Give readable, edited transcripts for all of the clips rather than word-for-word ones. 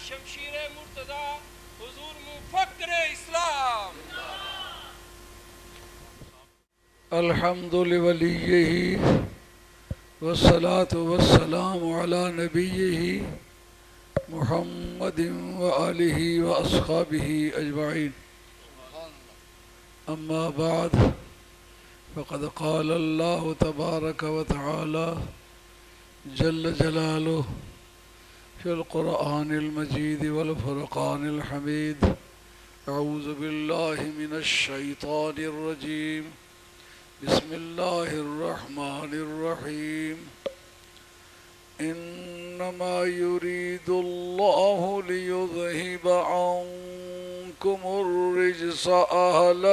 شمشیر مرتضی حضور مفکر اسلام. الحمد لولیہ والصلاة والسلام علی نبیہ محمد وآلہ واصحابہ اجمعین. اما بعد فقد قال اللہ تبارک وتعالی جل جلالہ في القرآن المجيد والفرقان الحميد. أعوذ بالله من الشيطان الرجيم. بسم الله الرحمن الرحيم. إنما يريد الله ليذهب عنكم الرجس أهل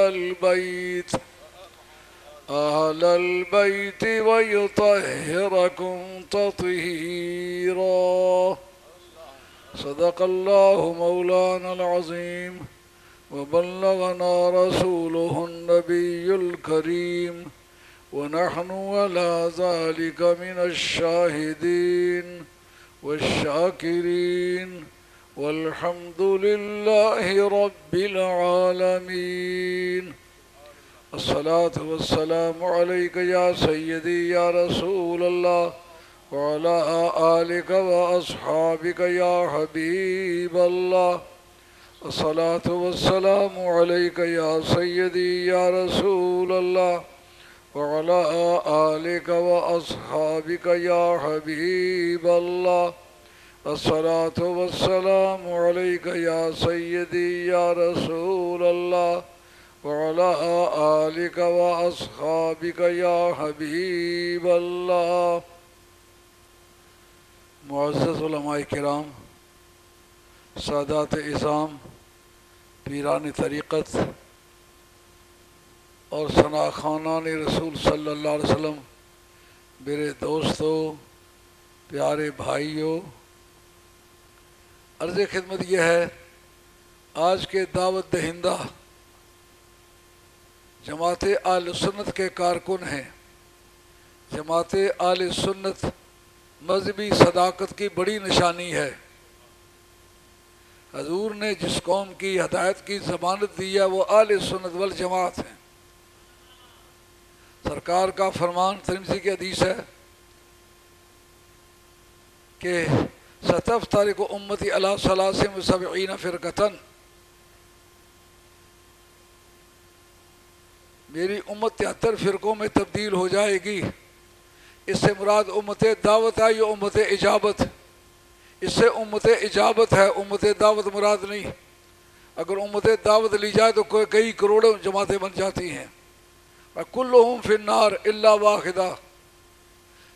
البيت ويطهركم تطهيرا. صدق الله مولانا العظيم وبلغنا رسوله النبي الكريم ونحن على ذلك من الشاهدين والشاكرين والحمد لله رب العالمين. الصلاة والسلام عليك يا سيدي يا رسول الله وعلى آلك وأصحابك يا حبيب الله. الصلاة والسلام عليك يا سيدي يا رسول الله وعلى آلك وأصحابك يا حبيب الله. الصلاة والسلام عليك يا سيدي يا رسول الله وعلى آلك وأصحابك يا حبيب الله. معزز علماء کرام، سادات اعظام، پیران طریقت اور ثنا خوانان رسول صلی اللہ علیہ وسلم، میرے دوستوں، پیارے بھائیوں، عرض خدمت یہ ہے، آج کے دعوت دہندہ جماعت اہل سنت کے کارکن ہیں. جماعت اہل سنت مذہبی صداقت کی بڑی نشانی ہے. حضور نے جس قوم کی ہدایت کی ضمانت دی ہے وہ اہل سنت والجماعت ہیں. سرکار کا فرمان ترمذی کی حدیث ہے کہ ستفترق امتی علی 73 فرقۃ، میری امت 73 فرقوں میں تبدیل ہو جائے گی. اس سے مراد امت دعوت ہے یا امت اجابت؟ اس سے امت اجابت ہے، امت دعوت مراد نہیں. اگر امت دعوت لی جائے تو کئی کروڑوں جماعتیں بن جاتی ہیں. کلہم فی النار الا واحدہ،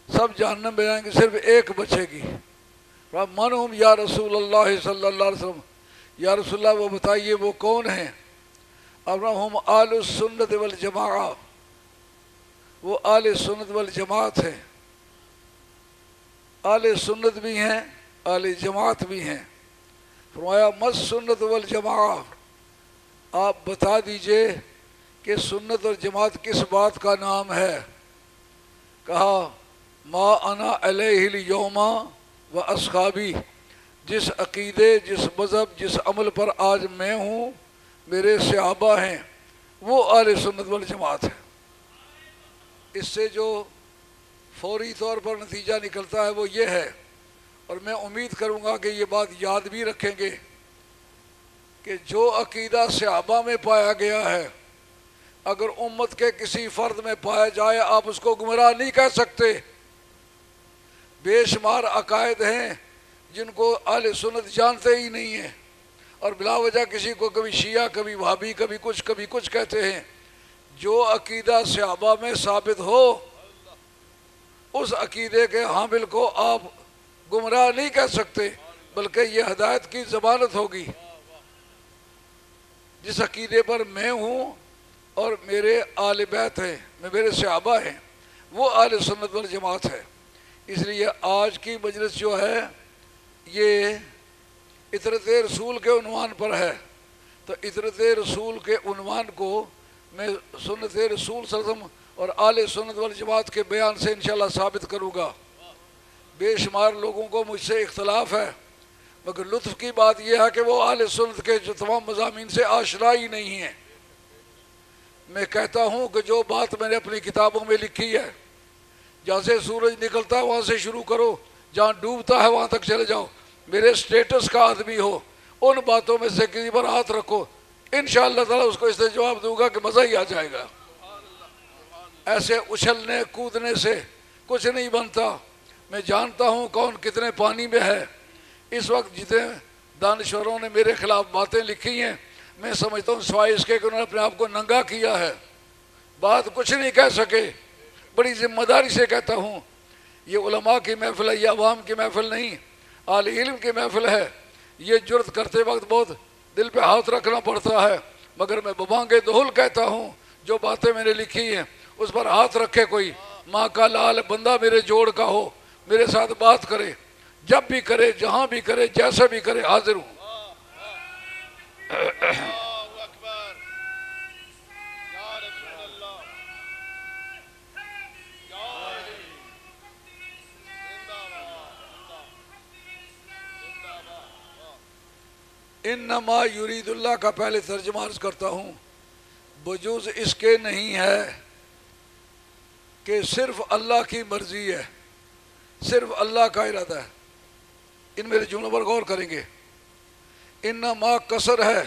سب جہنم میں جائیں گے صرف ایک بچے گی. من ہم یا رسول اللہ صلی اللہ علیہ وسلم، یا رسول اللہ وہ بتائیے وہ کون ہیں؟ اب ہم اہل السنت والجماعہ، وہ اہل سنت والجماعت ہیں. اہل سنت بھی ہیں، اہل جماعت بھی ہیں. فرمایا مس سنت والجماعہ، آپ بتا دیجئے کہ سنت اور جماعت کس بات کا نام ہے؟ کہا ما انا علیہ الیوم و اصحابی، جس عقیدے، جس مذہب، جس عمل پر آج میں ہوں، میرے صحابہ ہیں، وہ اہل سنت والجماعت ہے. اس سے جو فوری طور پر نتیجہ نکلتا ہے وہ یہ ہے، اور میں امید کروں گا کہ یہ بات یاد بھی رکھیں گے، کہ جو عقیدہ صحابہ میں پایا گیا ہے اگر امت کے کسی فرد میں پایا جائے آپ اس کو گمراہ نہیں کہہ سکتے. بے شمار عقائد ہیں جن کو اہل سنت جانتے ہی نہیں ہیں، اور بلا وجہ کسی کو کبھی شیعہ، کبھی وہابی، کبھی کچھ کہتے ہیں۔ جو عقیدہ صحابہ میں ثابت ہو، اس عقیدے کے حامل کو آپ گمراہ نہیں کہہ سکتے، بلکہ یہ ہدایت کی ضمانت ہوگی۔ جس عقیدے پر میں ہوں اور میرے آل بیت ہیں، میرے صحابہ ہیں، وہ اہل سنت والجماعت ہے۔ اس لیے آج کی مجلس جو ہے یہ اطرت رسول کے عنوان پر ہے، تو اطرت رسول کے عنوان کو میں سنت رسول صلی اللہ علیہ وسلم اور اہل سنت والجماعت کے بیان سے انشاءاللہ ثابت کروں گا۔ بے شمار لوگوں کو مجھ سے اختلاف ہے، مگر لطف کی بات یہ ہے کہ وہ اہل سنت کے جو تمام مضامین سے آشنا ہی نہیں ہیں۔ میں کہتا ہوں کہ جو بات میں نے اپنی کتابوں میں لکھی ہے، جہاں سے سورج نکلتا ہے وہاں سے شروع کرو، جہاں ڈوبتا ہے وہاں تک چلے جاؤ، میرے سٹیٹس کا آدمی ہو، ان باتوں میں سے کسی پر ہاتھ رکھو، انشاءاللہ تعالیٰ اس کو اس سے جواب دوں گا کہ مزہ ہی آ جائے گا۔ ایسے اچھلنے کودنے سے کچھ نہیں بنتا۔ میں جانتا ہوں کون کتنے پانی میں ہے۔ اس وقت جتنے دانشوروں نے میرے خلاف باتیں لکھی ہیں، میں سمجھتا ہوں سوائے اس کے کہ انہوں نے اپنے آپ کو ننگا کیا ہے، بات کچھ نہیں کہہ سکے۔ بڑی ذمہ داری سے کہتا ہوں، یہ علماء کی محفل ہے، یہ عوام کی محفل نہیں، اہل علم کی محفل ہے۔ یہ جرت کرتے وقت بہت دل پہ ہاتھ رکھنا پڑتا ہے، مگر میں ببانگ دہل کہتا ہوں، جو باتیں میں نے لکھی ہیں اس پر ہاتھ رکھے کوئی، ماں کا لال بندہ میرے جوڑ کا ہو، میرے ساتھ بات کرے، جب بھی کرے، جہاں بھی کرے، جیسے بھی کرے، حاضر ہوں۔ انما یرید اللہ کا پہلے ترجمہ عرض کرتا ہوں، بجوز اس کے نہیں ہے کہ صرف اللہ کی مرضی ہے، صرف اللہ کا ارادہ ہے۔ ان میرے جملوں پر غور کریں گے۔ انما قصر ہے،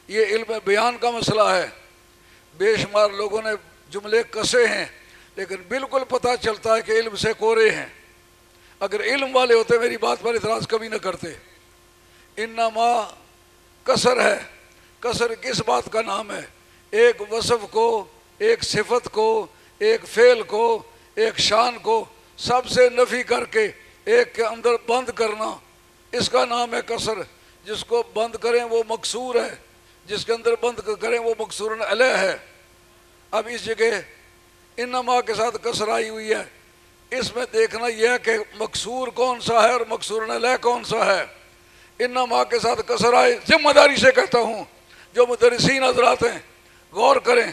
یہ علم بیان کا مسئلہ ہے۔ بے شمار لوگوں نے جملے کسے ہیں، لیکن بالکل پتہ چلتا ہے کہ علم سے کورے ہیں۔ اگر علم والے ہوتے میری بات پر اعتراض کبھی نہ کرتے۔ انما قصر ہے، قصر کس بات کا نام ہے؟ ایک وصف کو، ایک صفت کو، ایک فعل کو، ایک شان کو سب سے نفی کر کے ایک کے اندر بند کرنا، اس کا نام ہے قصر۔ جس کو بند کریں وہ مقصور ہے، جس کے اندر بند کریں وہ مقصور علیہ ہے۔ اب اس جگہ انما کے ساتھ قصر آئی ہوئی ہے، اس میں دیکھنا یہ ہے کہ مقصور کون سا ہے اور مقصور علیہ کون سا ہے۔ انما کے ساتھ قصر آئے، ذمہ داری سے کہتا ہوں، جو مدرسین حضرات ہیں غور کریں۔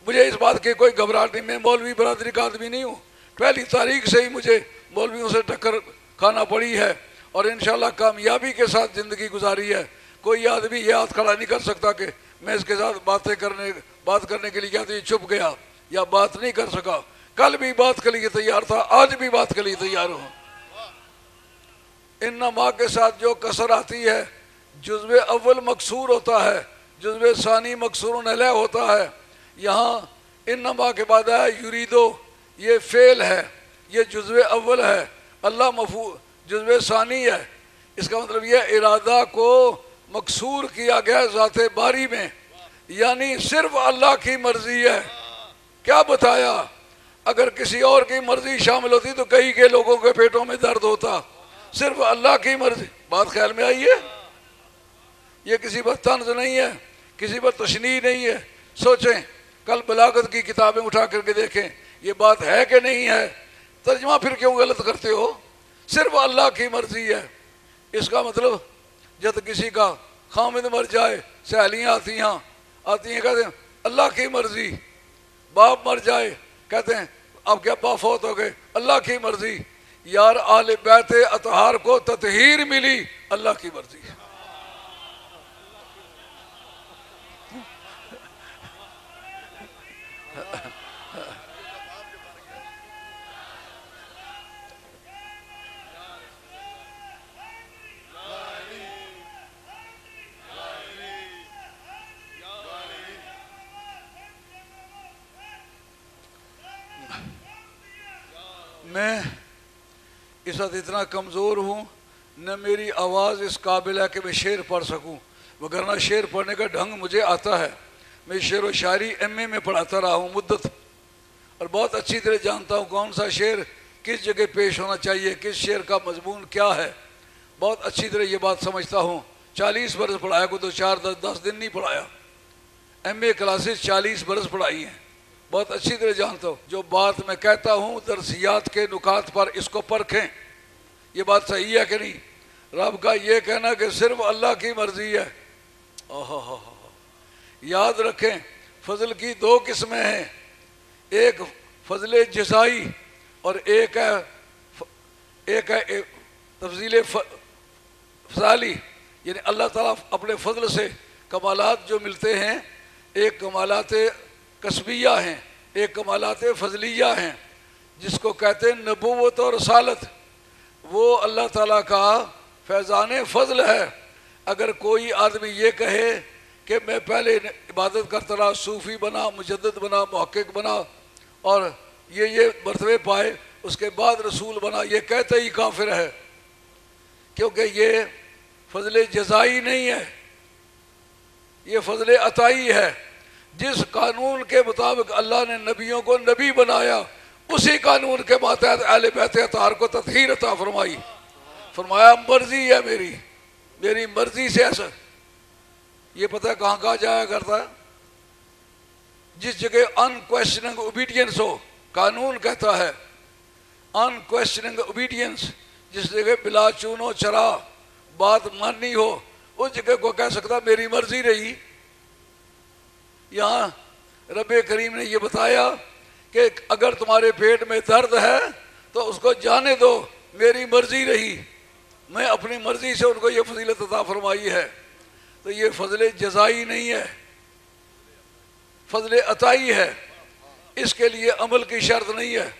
مجھے اس بات کی کوئی گھبراہٹ نہیں، میں مولوی برادری کا آدمی نہیں ہوں، پہلی تاریخ سے ہی مجھے مولویوں سے ٹکر کھانا پڑی ہے اور انشاءاللہ کامیابی کے ساتھ زندگی گزاری ہے۔ کوئی آدمی یہ ہاتھ کھڑا نہیں کر سکتا کہ میں اس کے ساتھ بات کرنے کے لیے کیا تو یہ چھپ گیا یا بات نہیں کر سکا۔ کل بھی بات کے لیے تیار تھا، آج بھی بات کے لیے تیار ہوں۔ انما کے ساتھ جو قصر آتی ہے، جزو اول مکسور ہوتا ہے، جزو ثانی مکسور علیہ ہوتا ہے۔ یہاں انما کے بعد ہے یریدو، یہ فعل ہے، یہ جزو اول ہے، اللہ مفعول جزو ثانی ہے۔ اس کا مطلب یہ ارادہ کو مکسور کیا گیا ذات باری میں، یعنی صرف اللہ کی مرضی ہے۔ کیا بتایا؟ اگر کسی اور کی مرضی شامل ہوتی تو کئی کے لوگوں کے پیٹوں میں درد ہوتا۔ صرف اللہ کی مرضی، بات خیال میں آئی ہے؟ یہ کسی پر طنز نہیں ہے، کسی پر تشنیع نہیں ہے۔ سوچیں، کل بلاغت کی کتابیں اٹھا کر کے دیکھیں، یہ بات ہے کہ نہیں ہے؟ ترجمہ پھر کیوں غلط کرتے ہو؟ صرف اللہ کی مرضی ہے۔ اس کا مطلب جب کسی کا خامد مر جائے، سہیلیاں آتی ہیں کہتے ہیں اللہ کی مرضی، باپ مر جائے کہتے ہیں اب کیا ابا فوت ہو گئے، اللہ کی مرضی۔ یار آل بیت اطہار کو تطہیر ملی، اللہ کی مرضی ہے۔ میں اس وقت اتنا کمزور ہوں، نہ میری آواز اس قابل ہے کہ میں شعر پڑھ سکوں، وگرنہ شعر پڑھنے کا ڈھنگ مجھے آتا ہے۔ میں شعر و شاعری ایم اے میں پڑھاتا رہا ہوں مدت، اور بہت اچھی طرح جانتا ہوں کون سا شعر کس جگہ پیش ہونا چاہیے، کس شعر کا مضمون کیا ہے، بہت اچھی طرح یہ بات سمجھتا ہوں۔ 40 برس پڑھایا کو تو 4-10 دن نہیں پڑھایا، ایم اے کلاسز 40 برس پڑھائی ہیں، بہت اچھی طرح جانتا ہوں۔ جو بات میں کہتا ہوں درسیات کے نکات پر اس کو پرکھیں، یہ بات صحیح ہے کہ نہیں؟ رب کا یہ کہنا کہ صرف اللہ کی مرضی ہے، یاد رکھیں فضل کی 2 قسمیں ہیں، ایک فضل جزائی اور ایک ہے تفضیل فضالی، یعنی اللہ تعالیٰ اپنے فضل سے کمالات جو ملتے ہیں، ایک کمالات کسبیہ ہیں، ایک کمالات فضلیہ ہیں، جس کو کہتے ہیں نبوت اور رسالت، وہ اللہ تعالیٰ کا فیضان فضل ہے۔ اگر کوئی آدمی یہ کہے کہ میں پہلے عبادت کرتا رہا، صوفی بنا، مجدد بنا، محقق بنا اور یہ مرتبے پائے، اس کے بعد رسول بنا، یہ کہتے ہی کافر ہے، کیونکہ یہ فضل جزائی نہیں ہے، یہ فضل عطائی ہے۔ جس قانون کے مطابق اللہ نے نبیوں کو نبی بنایا، اسی قانون کے ماتحت اہل بیت اطہار کو تطہیر عطا فرمائی، فرمایا مرضی ہے میری مرضی سے ایسا۔ یہ پتہ ہے کہاں کہا جایا کرتا ہے؟ جس جگہ انکویسچننگ اوبیڈینس ہو، قانون کہتا ہے انکویسچننگ اوبیڈینس، جس جگہ بلا چون و چرا بات ماننی ہو، اس جگہ کو کہہ سکتا میری مرضی رہی۔ یہاں رب کریم نے یہ بتایا کہ اگر تمہارے پیٹ میں درد ہے تو اس کو جانے دو، میری مرضی رہی، میں اپنی مرضی سے ان کو یہ فضیلت عطا فرمائی ہے۔ تو یہ فضل جزائی نہیں ہے، فضل عطائی ہے، اس کے لیے عمل کی شرط نہیں ہے۔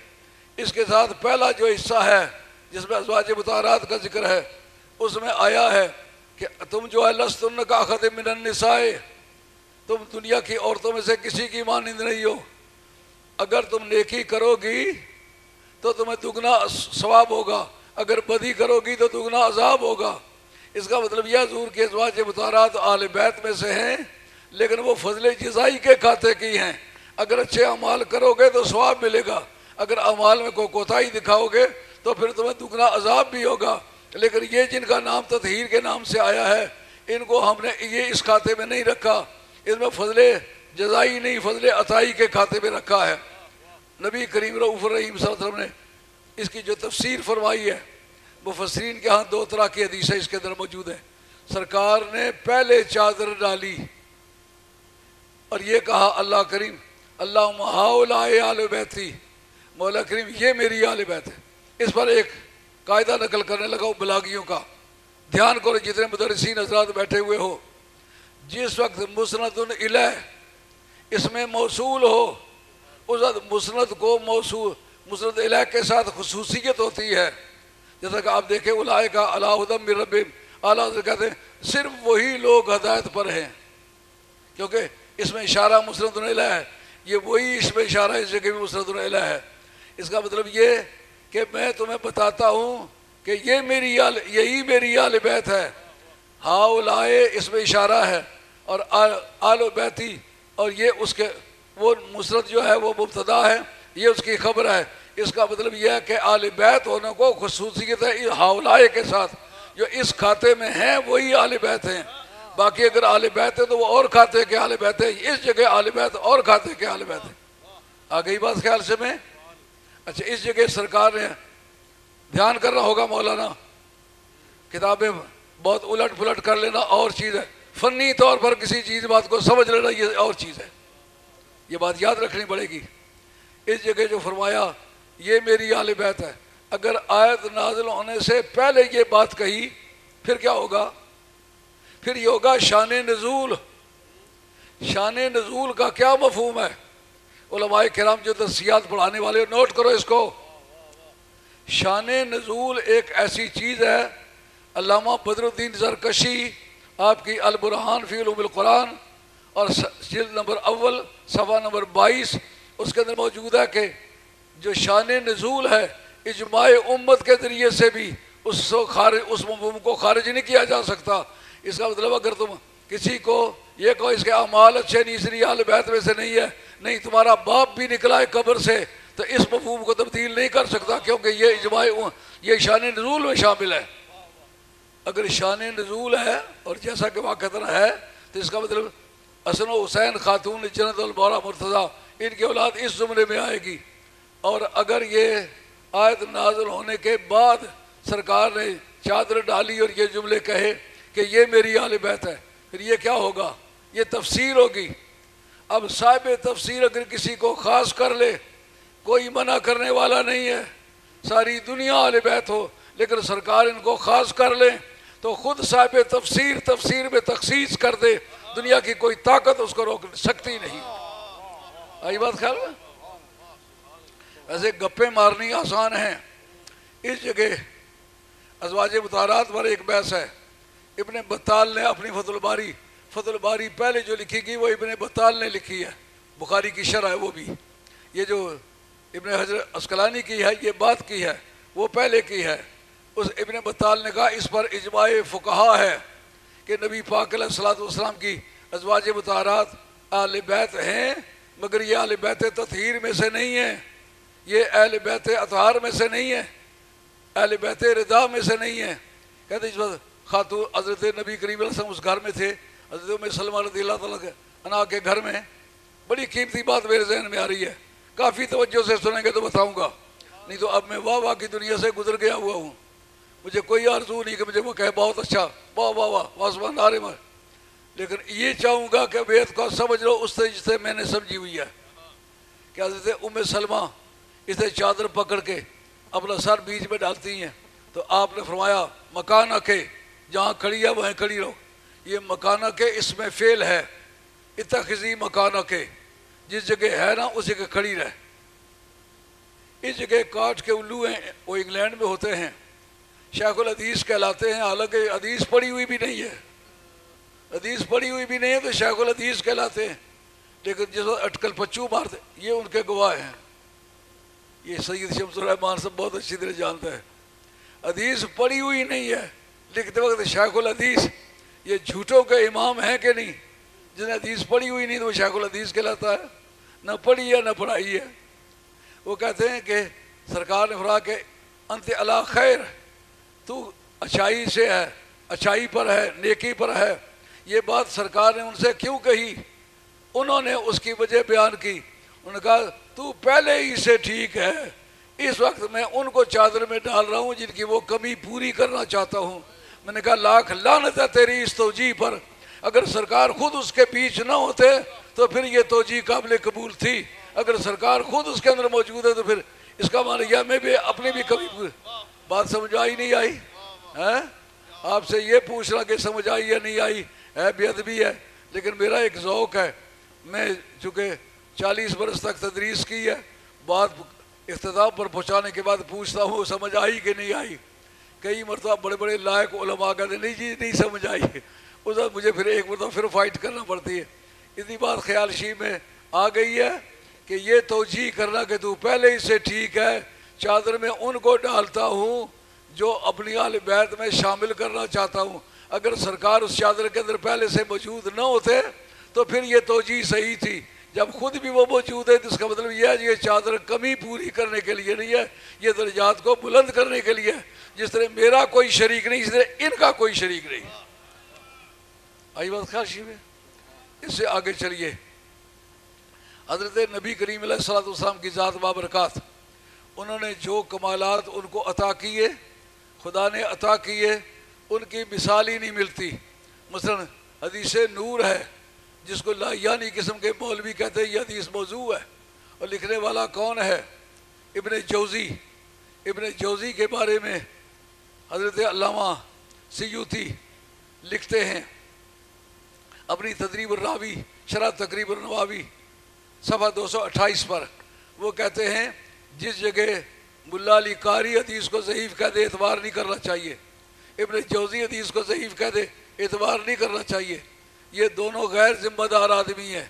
اس کے ساتھ پہلا جو حصہ ہے جس میں ازواج مطہرات کا ذکر ہے، اس میں آیا ہے کہ تم جو ہے لستن کاخذ من النساء، تم دنیا کی عورتوں میں سے کسی کی مانند نہیں ہو، اگر تم نیکی کرو گی تو تمہیں دگنا ثواب ہوگا، اگر بدی کرو گی تو دگنا عذاب ہوگا۔ اس کا مطلب یہ حضور کے ازواج مطہرات آل بیت میں سے ہیں، لیکن وہ فضل جزائی کے کھاتے کی ہیں۔ اگر اچھے اعمال کرو گے تو ثواب ملے گا، اگر اعمال میں کوئی کوتاہی دکھاؤ گے تو پھر تمہیں دگنا عذاب بھی ہوگا۔ لیکن یہ جن کا نام تطہیر کے نام سے آیا ہے، ان کو ہم نے یہ اس کھاتے میں نہیں رکھا، اس میں فضل جزائی نہیں، فضل عطائی کے کھاتے میں رکھا ہے۔ نبی کریم رؤوف الرحیم صلی اللہ علیہ وسلم نے اس کی جو تفسیر فرمائی ہے، مفسرین کے ہاں 2 طرح کی حدیثیں اس کے اندر موجود ہیں۔ سرکار نے پہلے چادر ڈالی اور یہ کہا اللہ کریم اللہم ہؤلاء آل بیتی، مولا کریم یہ میری آل بیت ہے۔ اس پر ایک قاعدہ نقل کرنے لگا بلاغیوں کا، دھیان کرو جتنے مدرسین حضرات بیٹھے ہوئے ہو، جس وقت مسند الیہ اس میں موصول ہو، اس وقت مسند کو موصول مسند الیہ کے ساتھ خصوصیت ہوتی ہے، جیسا کہ آپ دیکھیں اولئک علی ھدی من ربہم، اعلیٰ حضرت کہتے ہیں صرف وہی لوگ ہدایت پر ہیں، کیونکہ اس میں اشارہ مسند الیہ ہے، یہ وہی اس میں اشارہ اس جگہ بھی مسند الیہ ہے۔ اس کا مطلب یہ کہ میں تمہیں بتاتا ہوں کہ یہی میری آل بیت ہے، ہؤلاء اس میں اشارہ ہے، اور آل بیتی، اور یہ اس کے وہ مسند جو ہے وہ مبتدا ہے، یہ اس کی خبر ہے۔ اس کا مطلب یہ ہے کہ آل بیت ہونے کو خصوصیت ہے ہؤلاء کے ساتھ، جو اس کھاتے میں ہیں وہی آل بیت ہیں۔ باقی اگر آل بیت ہے تو وہ اور کھاتے کے آل بیت ہے، اس جگہ آل بیت اور کھاتے کے آل بیت ہے۔ آ گئی بات خیال سے میں؟ اچھا، اس جگہ سرکار نے دھیان کرنا ہوگا، مولانا کتابیں بہت الٹ پلٹ کر لینا اور چیز ہے، فنی طور پر کسی چیز بات کو سمجھ لینا یہ اور چیز ہے، یہ بات یاد رکھنی پڑے گی۔ اس جگہ جو فرمایا یہ میری آل بیت ہے، اگر آیت نازل ہونے سے پہلے یہ بات کہی پھر کیا ہوگا؟ پھر یہ ہوگا شان نزول۔ شان نزول کا کیا مفہوم ہے؟ علماء کرام جو درسیات پڑھانے والے نوٹ کرو اس کو۔ شان نزول ایک ایسی چیز ہے، علامہ بدر الدین زرکشی آپ کی البرہان فی علوم القرآن اور جلد نمبر 1 صفحہ نمبر 22 اس کے اندر موجود ہے کہ جو شان نزول ہے اجماع امت کے ذریعے سے بھی اس مفہوم کو خارج نہیں کیا جا سکتا۔ اس کا مطلب اگر تم کسی کو یہ کہو اس کے اعمال اچھے نہیں اس لیے اہل بیت میں سے نہیں ہے، نہیں، تمہارا باپ بھی نکلا ہے قبر سے تو اس مفہوم کو تبدیل نہیں کر سکتا، کیونکہ یہ شان نزول میں شامل ہے۔ اگر شان نزول ہے اور جیسا کہ واقعتاً ہے تو اس کا مطلب حسن و حسین خاتون جنت المولا مرتضیٰ ان کی اولاد اس زمرے میں آئے گی۔ اور اگر یہ آیت نازل ہونے کے بعد سرکار نے چادر ڈالی اور یہ جملے کہے کہ یہ میری اہل بیت ہے، پھر یہ کیا ہوگا؟ یہ تفسیر ہوگی۔ اب صاحب تفسیر اگر کسی کو خاص کر لے، کوئی منع کرنے والا نہیں ہے، ساری دنیا اہل بیت ہو، لیکن سرکار ان کو خاص کر لے تو خود صاحب تفسیر میں تخصیص کر دے، دنیا کی کوئی طاقت اس کو روک سکتی نہیں۔ آئی بات خیال میں؟ ایسے گپیں مارنی آسان ہیں۔ اس جگہ ازواج مطہرات پر ایک بحث ہے۔ ابن بطال نے اپنی فتح الباری پہلے جو لکھی گئی وہ ابن بطال نے لکھی ہے، بخاری کی شرح ہے وہ بھی۔ یہ جو ابن حجر عسقلانی کی ہے یہ بات کی ہے، وہ پہلے کی ہے۔ اس ابن بطال نے کہا اس پر اجماع فقہا ہے کہ نبی پاک علیہ الصلوۃ والسلام کی ازواج مطہرات اہل بیت ہیں، مگر یہ اہل بیت تطہیر میں سے نہیں ہیں، یہ اہل بیت اطہار میں سے نہیں ہے، اہل بیت رضا میں سے نہیں ہے۔ کہتے اس وقت خاتون حضرت نبی کریم علیہ السلام اس گھر میں تھے، حضرت ام سلمہ رضی اللہ تعالیٰ عنہا کے گھر میں۔ بڑی قیمتی بات میرے ذہن میں آ رہی ہے، کافی توجہ سے سنیں گے تو بتاؤں گا، نہیں تو اب میں واہ کی دنیا سے گزر گیا ہوا ہوں، مجھے کوئی آرزو نہیں کہ مجھے وہ کہے بہت اچھا، واہ واسمان نعرے میں، لیکن یہ چاہوں گا کہ بیت کو سمجھ لو اس سے جس سے میں نے سمجھی ہوئی ہے کہ حضرت ام سلمہ اسے چادر پکڑ کے اپنا سر بیچ میں ڈالتی ہیں تو آپ نے فرمایا مکانہ کے، جہاں کھڑی ہے وہیں کھڑی رہو۔ یہ مکانہ کے اس میں فعل ہے، اتخذی مکانہ کے، جس جگہ ہے نا اس جگہ کھڑی رہے۔ اس جگہ کاٹ کے الو ہیں، وہ انگلینڈ میں ہوتے ہیں، شیخ الحدیث کہلاتے ہیں، حالانکہ حدیث پڑھی ہوئی بھی نہیں ہے، حدیث پڑھی ہوئی بھی نہیں ہے تو شیخ الحدیث کہلاتے ہیں، لیکن جس وقت اٹکل پچو مارتے یہ ان کے گواہ ہیں۔ یہ سید شمس الرحمان صاحب بہت اچھی طرح جانتا ہے، حدیث پڑھی ہوئی نہیں ہے، لکھتے وقت شیخ الحدیث، یہ جھوٹوں کے امام ہیں کہ نہیں؟ جس نے حدیث پڑھی ہوئی نہیں تو وہ شیخ الحدیث کہلاتا ہے، نہ پڑھی ہے نہ پڑھائی ہے۔ وہ کہتے ہیں کہ سرکار نے فرمایا کہ انت علی خیر، تو اچھائی سے ہے، اچھائی پر ہے، نیکی پر ہے۔ یہ بات سرکار نے ان سے کیوں کہی؟ انہوں نے اس کی وجہ بیان کی، انہوں نے کہا تو پہلے ہی سے ٹھیک ہے، اس وقت میں ان کو چادر میں ڈال رہا ہوں جن کی وہ کمی پوری کرنا چاہتا ہوں۔ میں نے کہا لاکھ لعنت ہے تیری اس توجیہ پر، اگر سرکار خود اس کے بیچ نہ ہوتے تو پھر یہ توجیہ قابل قبول تھی، اگر سرکار خود اس کے اندر موجود ہے تو پھر اس کا معنی یہ میں بھی اپنی بھی کمی پوری۔ بات سمجھ آئی نہیں آئی؟ آپ سے یہ پوچھنا کہ سمجھ آئی یا نہیں آئی ہے بے ادبی ہے، لیکن میرا ایک ذوق ہے، میں چونکہ 40 برس تک تدریس کی ہے، بات اختتام پر پہنچانے کے بعد پوچھتا ہوں سمجھ آئی کہ نہیں آئی۔ کئی مرتبہ بڑے بڑے لائق علماء کہتے نہیں جی نہیں سمجھ آئی، اس وقت مجھے پھر ایک مرتبہ پھر فائٹ کرنا پڑتی ہے۔ اتنی بات خیال شی میں آ گئی ہے کہ یہ توجیہ کرنا کہ تو پہلے ہی سے ٹھیک ہے، چادر میں ان کو ڈالتا ہوں جو اپنی اہل بیت میں شامل کرنا چاہتا ہوں۔ اگر سرکار اس چادر کے اندر پہلے سے موجود نہ ہوتے تو پھر یہ توجیہ صحیح تھی، جب خود بھی وہ موجود ہے تو اس کا مطلب یہ ہے یہ چادر کمی پوری کرنے کے لیے نہیں ہے، یہ درجات کو بلند کرنے کے لیے ہے۔ جس طرح میرا کوئی شریک نہیں، اس طرح ان کا کوئی شریک نہیں۔ آئی بات خاشی میں؟ اس سے آگے چلیے، حضرت نبی کریم علیہ الصلوۃ والسلام کی ذات بابرکات، انہوں نے جو کمالات ان کو عطا کیے، خدا نے عطا کیے، ان کی مثال ہی نہیں ملتی۔ مثلا حدیث نور ہے جس کو لایانی قسم کے مولوی کہتے ہیں، یہ حدیث موضوع ہے، اور لکھنے والا کون ہے؟ ابن جوزی۔ ابن جوزی کے بارے میں حضرت علامہ سیوطی لکھتے ہیں اپنی تدریب الراوی شرح تقریب النواوی صفحہ 228 پر، وہ کہتے ہیں جس جگہ ملا علی قاری حدیث کو ضعیف کہہ دے اعتبار نہیں کرنا چاہیے، ابن جوزی حدیث کو ضعیف کہہ دے اعتبار نہیں کرنا چاہیے، یہ دونوں غیر ذمہ دار آدمی ہیں،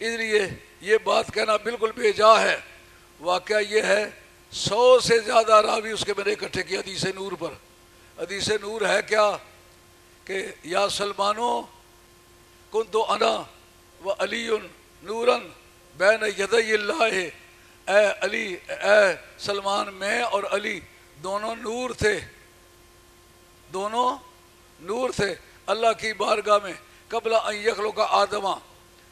اس لیے یہ بات کہنا بالکل بے جا ہے۔ واقعہ یہ ہے 100 سے زیادہ راوی اس کے میں نے اکٹھے کیا حدیث نور پر. حدیث نور ہے کیا کہ یا سلمانو کنت انا و علی نورا بین یدی اللہ، اے علی، اے سلمان، میں اور علی دونوں نور تھے، دونوں نور تھے اللہ کی بارگاہ میں قبل ان یخلق آدم،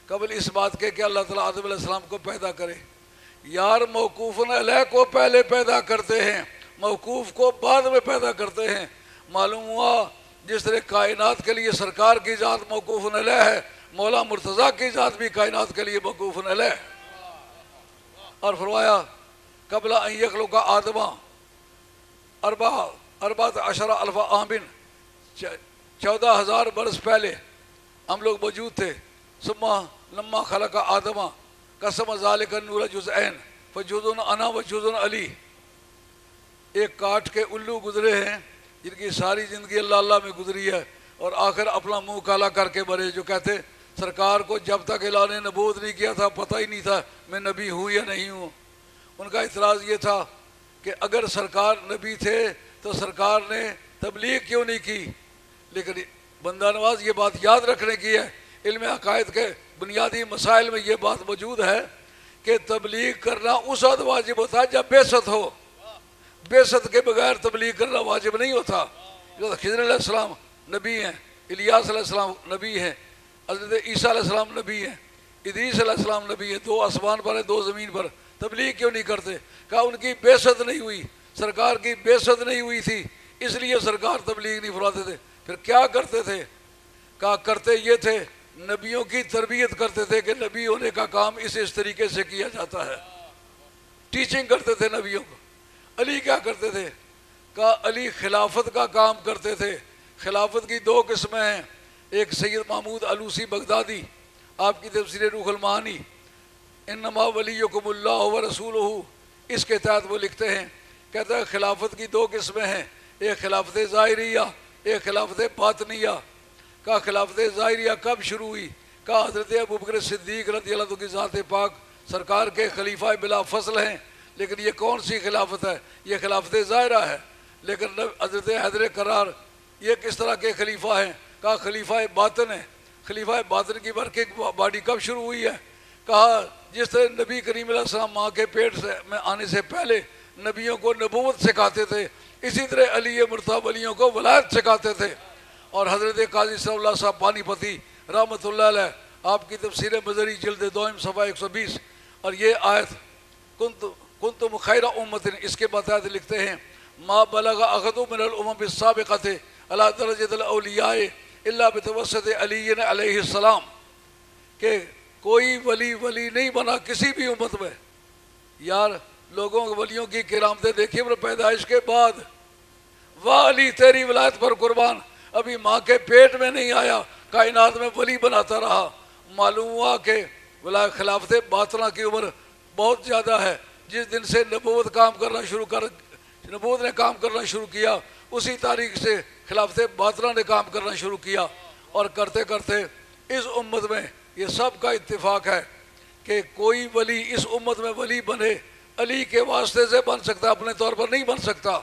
قبل اس بات کے کہ اللہ تعالیٰ آدم علیہ السلام کو پیدا کرے. یار موقوف علیہ کو پہلے پیدا کرتے ہیں، موقوف کو بعد میں پیدا کرتے ہیں. معلوم ہوا جس طرح کائنات کے لیے سرکار کی ذات موقوف علیہ ہے، مولا مرتضیٰ کی ذات بھی کائنات کے لیے موقوف علیہ. اور فرمایا قبل ان یخلق آدم 14 الف عام، 14,000 برس پہلے ہم لوگ موجود تھے. ثم لما خلق آدم قسم ذالک النور جزئین فجزء انا و جزء علی. ایک کاٹ کے الو گزرے ہیں جن کی ساری زندگی اللہ اللہ میں گزری ہے، اور آخر اپنا منہ کالا کر کے مرے، جو کہتے سرکار کو جب تک اعلان نبوت نہیں کیا تھا پتہ ہی نہیں تھا میں نبی ہوں یا نہیں ہوں. ان کا اعتراض یہ تھا کہ اگر سرکار نبی تھے تو سرکار نے تبلیغ کیوں نہیں کی. لیکن بندہ نواز یہ بات یاد رکھنے کی ہے، علم عقائد کے بنیادی مسائل میں یہ بات موجود ہے کہ تبلیغ کرنا اس وقت واجب ہوتا ہے جب بعثت ہو. بعثت کے بغیر تبلیغ کرنا واجب نہیں ہوتا. خضر علیہ السلام نبی ہیں، الیاس علیہ السلام نبی ہیں، حضرت عیسیٰ علیہ السلام نبی ہیں، ادریس علیہ السلام نبی ہیں. 2 آسمان پر ہیں 2 زمین پر. تبلیغ کیوں نہیں کرتے؟ کہا ان کی بعثت نہیں ہوئی، سرکار کی بعثت نہیں ہوئی تھی، اس لیے سرکار تبلیغ نہیں فرماتے تھے. پھر کیا کرتے تھے؟ کہا کرتے یہ تھے نبیوں کی تربیت کرتے تھے کہ نبی ہونے کا کام اس طریقے سے کیا جاتا ہے. ٹیچنگ کرتے تھے نبیوں کو. علی کیا کرتے تھے؟ کہا علی خلافت کا کام کرتے تھے. خلافت کی 2 قسمیں ہیں، ایک سید محمود علوسی بغدادی، آپ کی تفسیر روح المعانی انما ولیکم اللہ و رسولہ، اس کے تحت وہ لکھتے ہیں، کہتا ہے خلافت کی 2 قسمیں ہیں، ایک خلافت ظاہریہ، ایک خلافت باطنیہ. کہا خلافت ظاہریہ کب شروع ہوئی؟ کہا حضرت ابوبکر صدیق رضی اللہ عنہ کی ذات پاک سرکار کے خلیفہ بلا فصل ہیں، لیکن یہ کون سی خلافت ہے؟ یہ خلافت ظاہرہ ہے. لیکن حضرت حیدر کرار یہ کس طرح کے خلیفہ ہیں؟ کہا خلیفہ باطن ہے. خلیفہ باطن کی ورکنگ باڈی کب شروع ہوئی ہے؟ کہا جس طرح نبی کریم علیہ السلام ماں کے پیٹ میں آنے سے پہلے نبیوں کو نبوت سکھاتے تھے، اسی طرح علی مرتضیٰ ولیوں کو ولایت سکھاتے تھے. اور حضرت قاضی صلی اللہ صاحب پانی پتی رحمۃ اللہ علیہ، آپ کی تفسیر مظہری جلد 2 صفحہ 120، اور یہ آیت کنتم خیر امت، اس کے بتاعت لکھتے ہیں ما بلغ احد من الامم السابقۃ علی درجۃ الاولیاء الا بتوسط علی علیہ السلام، کہ کوئی ولی نہیں بنا کسی بھی امت میں. یار لوگوں ولیوں کی کرامتیں دیکھیے پر پیدائش کے بعد، واہ علی تیری ولایت پر قربان، ابھی ماں کے پیٹ میں نہیں آیا کائنات میں ولی بناتا رہا. معلوم ہوا کہ خلافت باطنہ کی عمر بہت زیادہ ہے. جس دن سے نبوت نے کام کرنا شروع کیا اسی تاریخ سے خلافت باطنہ نے کام کرنا شروع کیا. اور کرتے کرتے اس امت میں یہ سب کا اتفاق ہے کہ کوئی ولی اس امت میں ولی بنے علی کے واسطے سے بن سکتا، اپنے طور پر نہیں بن سکتا.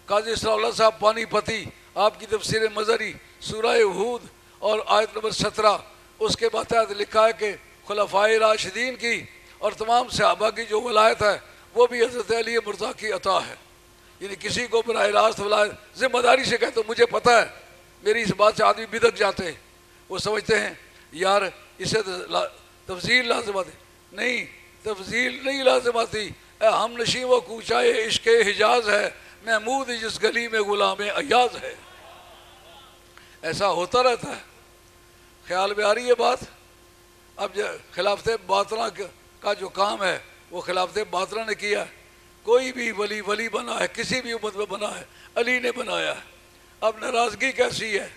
قاضی صلی اللہ صاحب پانی پتی، آپ کی تفسیر مظہری سورہ ہود اور آیت نمبر 17، اس کے بتاعت لکھا ہے کہ خلفائے راشدین کی اور تمام صحابہ کی جو ولایت ہے وہ بھی حضرت علی مرتضیٰ کی عطا ہے. یعنی کسی کو براہ راست ولایت ذمہ داری سے کہتے مجھے پتہ ہے، میری اس بات سے آدمی بدک جاتے ہیں. وہ سمجھتے ہیں یار اسے تفضیل لازم آتی نہیں، تفضیل نہیں لازم آتی. ہم نشیں و کوچائے عشق حجاز ہے، محمود جس گلی میں غلام ایاز ہے. ایسا ہوتا رہتا ہے. خیال میں آ رہی ہے بات؟ اب خلافت باطنہ کا جو کام ہے وہ خلافت باطنہ نے کیا ہے. کوئی بھی ولی بنا ہے کسی بھی امت میں بنا ہے علی نے بنایا ہے. اب ناراضگی کیسی ہے؟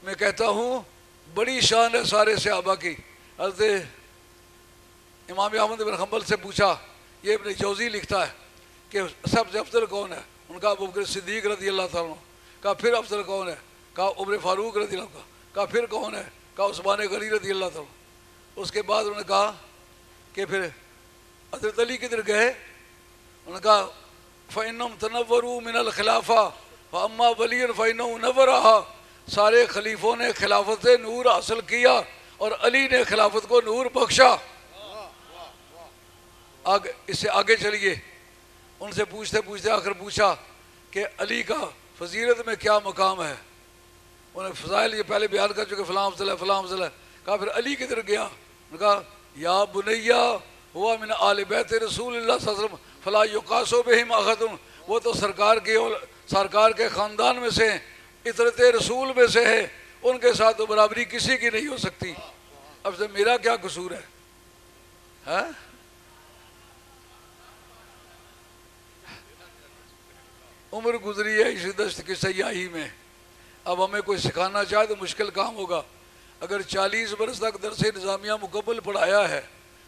میں کہتا ہوں بڑی شان ہے سارے صحابہ کی. حضرت امام احمد بن حنبل سے پوچھا، یہ ابن جوزی لکھتا ہے کہ سب سے افضل کون ہے؟ ان کا ابوبکر صدیق رضی اللہ تعالیٰ. کہا پھر افضل کون ہے؟ کہا عمر فاروق رضی اللہ عنہ. کہا پھر کون ہے؟ کہا عثمان غنی رضی اللہ تعالیٰ. اس کے بعد انہوں نے کہا کہ پھر حضرت علی کدھر گئے؟ انہوں نے کہا فَإِنَّهُمْ تَنَوَّرُوا مِنَ الْخِلَافَةِ فَأَمَّا وَلِيٌّ فَإِنَّهُ نَوَّرَهَا، سارے خلیفوں نے خلافت سے نور حاصل کیا اور علی نے خلافت کو نور بخشا۔ اس سے آگے چلیے، ان سے پوچھتے پوچھتے آخر پوچھا کہ علی کا فضیلت میں کیا مقام ہے۔ انہوں نے فضائل یہ پہلے بیان کر چکے، فلاں افضل ہے فلاں افضل ہے، کہا پھر علی کی طرف گیا، انہوں نے کہا یا بنیہ ہوا من آل بیت رسول اللہ صلی اللہ علیہ وسلم فلا یقاس بہم احد، وہ تو سرکار کے خاندان میں سے، عطرت رسول میں سے ہے، ان کے ساتھ تو برابری کسی کی نہیں ہو سکتی۔ اب سے میرا کیا قصور ہے؟ ہاں عمر گزری ہے اسی دشت کی سیاہی میں، اب ہمیں کوئی سکھانا چاہے تو مشکل کام ہوگا۔ اگر 40 برس تک درس نظامیہ مکمل پڑھایا ہے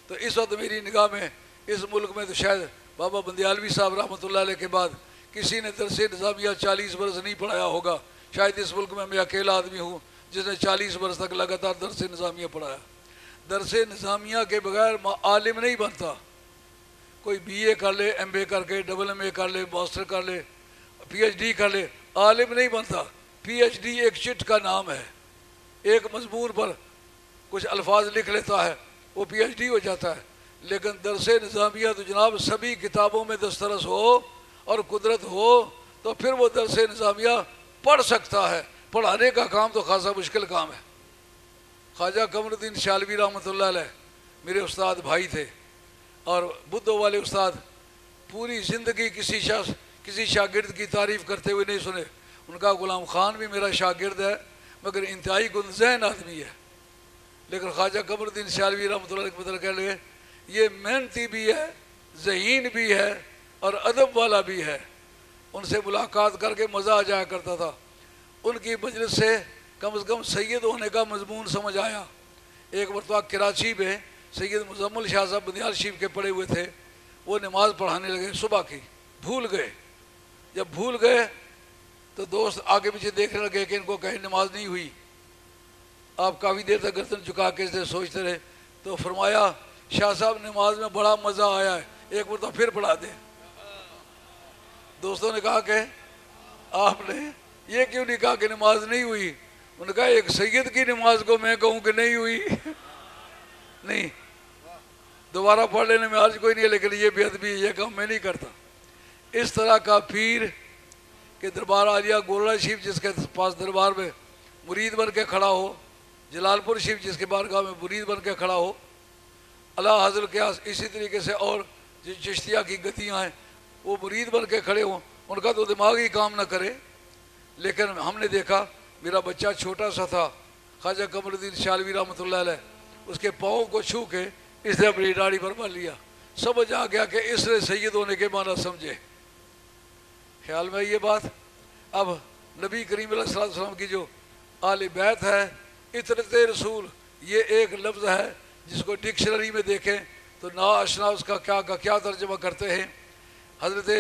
تو اس وقت میری نگاہ میں اس ملک میں تو شاید بابا بندیالوی صاحب رحمۃ اللہ علیہ کے بعد کسی نے درس نظامیہ 40 برس نہیں پڑھایا ہوگا۔ شاید اس ملک میں اکیلا آدمی ہوں جس نے 40 برس تک لگاتار درس نظامیہ پڑھایا۔ درس نظامیہ کے بغیر عالم نہیں بنتا۔ کوئی بی اے کر لے، ایم اے کر کے، ڈبل ایم اے کر لے، ماسٹر کر لے، پی ایچ ڈی کر لے، عالم نہیں بنتا۔ پی ایچ ڈی ایک چٹ کا نام ہے، ایک مضمون پر کچھ الفاظ لکھ لیتا ہے وہ پی ایچ ڈی ہو جاتا ہے، لیکن درس نظامیہ تو جناب سبھی کتابوں میں دسترس ہو اور قدرت ہو تو پھر وہ درس نظامیہ پڑھ سکتا ہے۔ پڑھانے کا کام تو خاصا مشکل کام ہے۔ خواجہ قمر الدین شالوی رحمۃ اللہ علیہ میرے استاد بھائی تھے، اور بدھو والے استاد پوری زندگی کسی شاگرد کی تعریف کرتے ہوئے نہیں سنے۔ ان کا غلام خان بھی میرا شاگرد ہے مگر انتہائی گند ذہن آدمی ہے، لیکن خواجہ قمر الدین شالوی رحمۃ اللہ علیہ مطلب کہہ لگے یہ محنتی بھی ہے، ذہین بھی ہے اور ادب والا بھی ہے۔ ان سے ملاقات کر کے مزہ آ جایا کرتا تھا۔ ان کی مجلس سے کم از کم سید ہونے کا مضمون سمجھ آیا۔ ایک مرتبہ کراچی میں سید مزمل شاہ صاحب بندیال شریف کے پڑھے ہوئے تھے، وہ نماز پڑھانے لگے صبح کی، بھول گئے۔ جب بھول گئے تو دوست آگے پیچھے دیکھنے لگے کہ ان کو کہیں نماز نہیں ہوئی۔ آپ کافی دیر تک گردن جھکا کے اسے سوچتے رہے تو فرمایا شاہ صاحب نماز میں بڑا مزہ آیا ہے، ایک مرتبہ پھر پڑھا دیں۔ دوستوں نے کہا کہ آپ نے یہ کیوں نہیں کہا کہ نماز نہیں ہوئی؟ انہوں نے کہا ایک سید کی نماز کو میں کہوں کہ نہیں ہوئی نہیں، دوبارہ پڑھ لینے میں عرض کوئی نہیں ہے، لیکن یہ بے ادبی یہ کام میں نہیں کرتا۔ اس طرح کا پیر کہ دربار عالیہ گولڑا شریف جس کے پاس دربار میں مرید بن کے کھڑا ہو، جلال پور شریف جس کے بارگاہ میں مرید بن کے کھڑا ہو، اللہ حضرت کے اسی طریقے سے اور جو چشتیہ کی گتیاں ہیں وہ مرید بن کے کھڑے ہوں، ان کا تو دماغ ہی کام نہ کرے۔ لیکن ہم نے دیکھا میرا بچہ چھوٹا سا تھا، خواجہ قمر الدین شالوی رحمۃ اللہ علیہ، اس کے پاؤں کو چھو کے اس نے اپنی داڑھی پر باندھ لیا، سمجھ آ گیا کہ اس نے سید ہونے کے معنی سمجھے۔ خیال میں یہ بات اب نبی کریم علیہ الصلوۃ والسلام کی جو آل بیت ہے، عطرت رسول، یہ ایک لفظ ہے جس کو ڈکشنری میں دیکھیں تو ناآشنا اس کا کیا ترجمہ کرتے ہیں۔ حضرت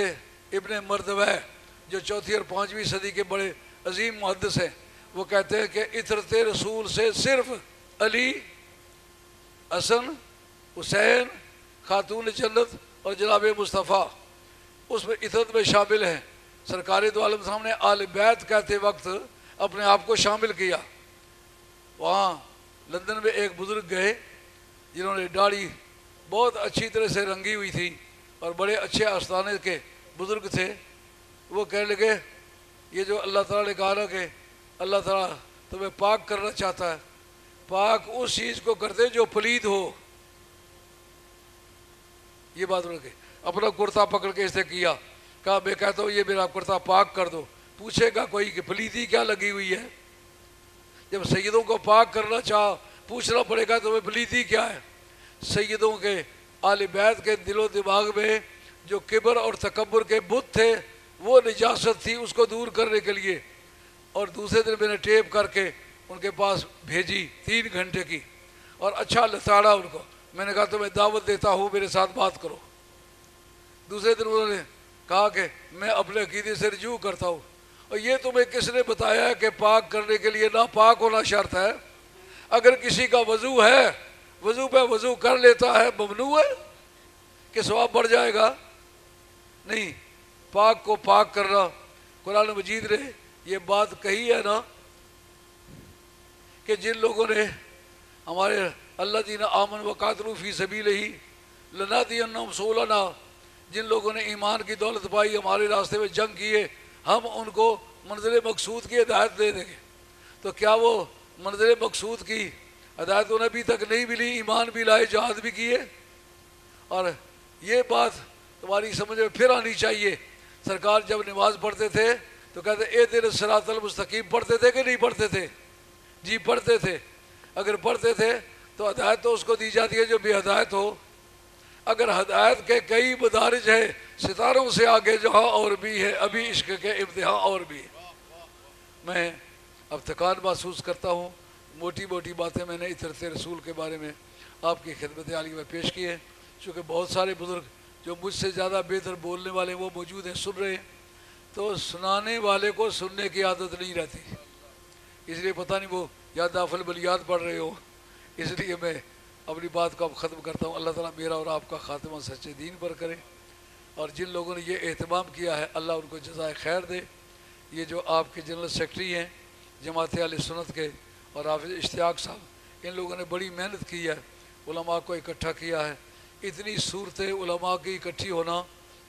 ابن مردوہ جو 4ویں اور 5ویں صدی کے بڑے عظیم محدث ہیں، وہ کہتے ہیں کہ عطرت رسول سے صرف علی، حسن، حسین، خاتون جنت اور جناب مصطفیٰ اس میں عطرت میں شامل ہیں۔ سرکار دو عالم صاحب نے آل بیت کہتے وقت اپنے آپ کو شامل کیا۔ وہاں لندن میں ایک بزرگ گئے جنہوں نے داڑھی بہت اچھی طرح سے رنگی ہوئی تھی اور بڑے اچھے آستانے کے بزرگ تھے۔ وہ کہنے لگے یہ جو اللہ تعالیٰ نے کہا نا کہ اللہ تعالیٰ تمہیں پاک کرنا چاہتا ہے، پاک اس چیز کو کرتے جو پلید ہو۔ یہ بات رکھے، اپنا کرتا پکڑ کے اس نے کیا، کہا میں کہتا ہوں یہ میرا کرتا پاک کر دو، پوچھے گا کوئی کہ پلیدی کیا لگی ہوئی ہے؟ جب سیدوں کو پاک کرنا چاہ پوچھنا پڑے گا تو پلیدی کیا ہے؟ سیدوں کے آل بیت کے دل و دماغ میں جو کبر اور تکبر کے بت تھے وہ نجاست تھی، اس کو دور کرنے کے لیے۔ اور دوسرے دن میں نے ٹیپ کر کے ان کے پاس بھیجی 3 گھنٹے کی، اور اچھا لتاڑا ان کو۔ میں نے کہا تو میں دعوت دیتا ہوں میرے ساتھ بات کرو۔ دوسرے دن انہوں نے کہا کہ میں اپنے عقیدے سے رجوع کرتا ہوں، اور یہ تمہیں کس نے بتایا ہے کہ پاک کرنے کے لیے ناپاک ہونا شرط ہے؟ اگر کسی کا وضو ہے، وضو پہ وضو کر لیتا ہے، ممنوع ہے کہ ثواب بڑھ جائے گا؟ نہیں، پاک کو پاک کرنا۔ قرآن مجید نے یہ بات کہی ہے نا کہ جن لوگوں نے ہمارے الذین آمنوا وقاتلوا فی سبیلہ لنہدینہم سبلنا، جن لوگوں نے ایمان کی دولت پائی، ہمارے راستے میں جنگ کیے، ہم ان کو منزل مقصود کی ہدایت دے دیں گے۔ تو کیا وہ منزل مقصود کی ہدایت انہیں ابھی تک نہیں ملی؟ ایمان بھی لائے، جہاد بھی کیے۔ اور یہ بات تمہاری سمجھ میں پھر آنی چاہیے۔ سرکار جب نماز پڑھتے تھے تو کہتے اہدنا الصراط المستقیم، پڑھتے تھے کہ نہیں پڑھتے تھے؟ جی پڑھتے تھے۔ اگر پڑھتے تھے تو ہدایت تو اس کو دی جاتی ہے جو بے ہدایت ہو۔ اگر ہدایت کے کئی مدارج ہیں، ستاروں سے آگے جہاں اور بھی ہے، ابھی عشق کے امتحان اور بھی ہے۔ میں اب تھکان محسوس کرتا ہوں، موٹی موٹی باتیں میں نے اطرت رسول کے بارے میں آپ کی خدمت عالیہ میں پیش کی ہے۔ چونکہ بہت سارے بزرگ جو مجھ سے زیادہ بہتر بولنے والے وہ موجود ہیں، سن رہے ہیں، تو سنانے والے کو سننے کی عادت نہیں رہتی، اس لیے پتہ نہیں وہ یا داف البلیات پڑھ رہے ہو۔ اس لیے میں اپنی بات کو اب ختم کرتا ہوں۔ اللہ تعالیٰ میرا اور آپ کا خاتمہ سچے دین پر کرے، اور جن لوگوں نے یہ اہتمام کیا ہے اللہ ان کو جزائے خیر دے۔ یہ جو آپ کے جنرل سیکرٹری ہیں جماعت اہل سنت کے، اور حافظ اشتیاق صاحب، ان لوگوں نے بڑی محنت کی ہے، علماء کو اکٹھا کیا ہے۔ اتنی صورتیں علماء کی اکٹھی ہونا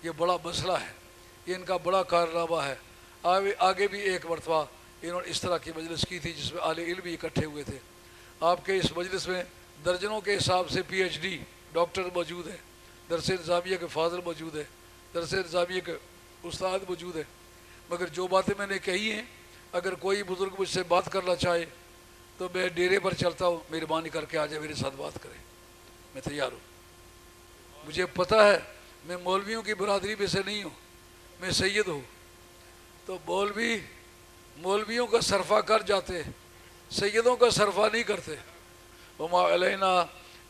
یہ بڑا مسئلہ ہے، یہ ان کا بڑا کارنامہ ہے۔ آگے بھی ایک مرتبہ انہوں نے اس طرح کی مجلس کی تھی جس میں اہل علم بھی اکٹھے ہوئے تھے۔ آپ کے اس مجلس میں درجنوں کے حساب سے پی ایچ ڈی ڈاکٹر موجود ہیں، درس نظامیہ کے فاضل موجود ہے، درس نظامیہ کے استاد موجود ہے۔ مگر جو باتیں میں نے کہی ہیں، اگر کوئی بزرگ مجھ سے بات کرنا چاہے تو میں ڈیرے پر چلتا ہوں، مہربانی کر کے آ جائے میرے ساتھ بات کرے، میں تیار ہوں۔ مجھے پتہ ہے میں مولویوں کی برادری میں سے نہیں ہوں، میں سید ہوں۔ تو مولویوں کا صرفہ کر جاتے، سیدوں کا صرفہ نہیں کرتے۔ وما علینا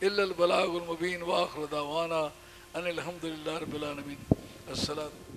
الا البلاغ المبین، وآخر دعوانا ان الحمد للہ رب العالمین۔ السلام